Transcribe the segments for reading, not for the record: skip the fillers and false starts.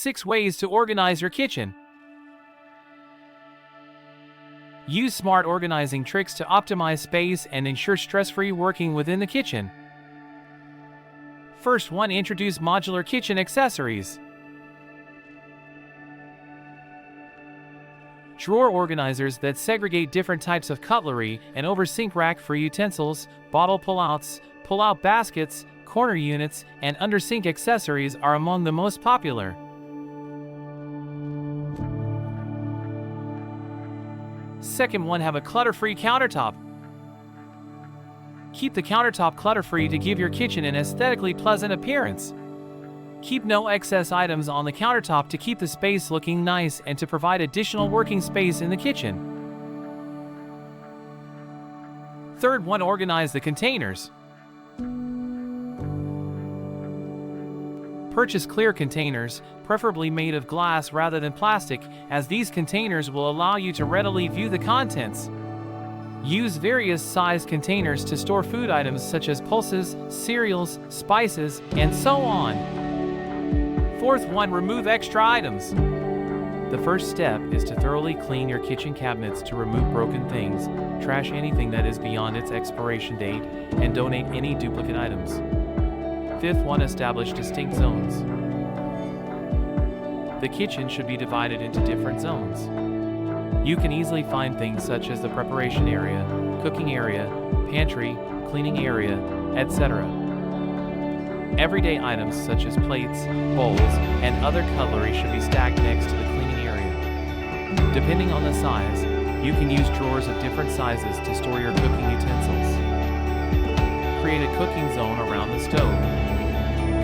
6 ways to organize your kitchen. Use smart organizing tricks to optimize space and ensure stress-free working within the kitchen. First one, introduce modular kitchen accessories. Drawer organizers that segregate different types of cutlery, an over-sink rack for utensils, bottle pullouts, pull-out baskets, corner units, and under-sink accessories are among the most popular. Second one, have a clutter-free countertop. Keep the countertop clutter-free to give your kitchen an aesthetically pleasant appearance. Keep no excess items on the countertop to keep the space looking nice and to provide additional working space in the kitchen. Third one, organize the containers. Purchase clear containers, preferably made of glass rather than plastic, as these containers will allow you to readily view the contents. Use various sized containers to store food items such as pulses, cereals, spices, and so on. Fourth one, remove extra items. The first step is to thoroughly clean your kitchen cabinets to remove broken things, trash anything that is beyond its expiration date, and donate any duplicate items. Fifth one, establish distinct zones. The kitchen should be divided into different zones. You can easily find things such as the preparation area, cooking area, pantry, cleaning area, etc. Everyday items such as plates, bowls, and other cutlery should be stacked next to the cleaning area. Depending on the size, you can use drawers of different sizes to store your cooking utensils. Create a cooking zone around the stove.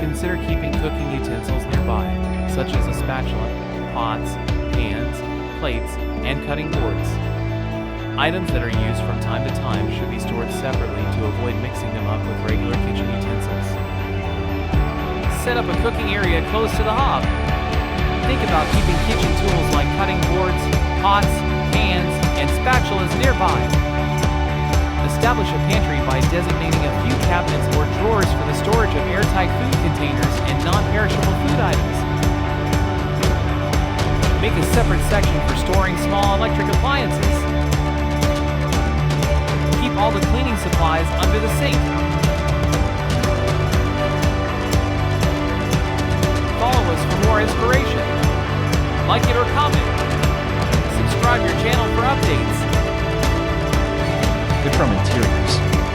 Consider keeping cooking utensils nearby, such as a spatula, pots, pans, plates, and cutting boards. Items that are used from time to time should be stored separately to avoid mixing them up with regular kitchen utensils. Set up a cooking area close to the hob. Think about keeping kitchen tools like cutting boards, pots, pans, and spatulas nearby. Establish a pantry by designating a few cabinets or drawers for the storage of airtight food containers and non-perishable food items. Make a separate section for storing small electric appliances. Keep all the cleaning supplies under the sink. Follow us for more inspiration. Like it or comment. Subscribe your channel for updates. Good from interiors.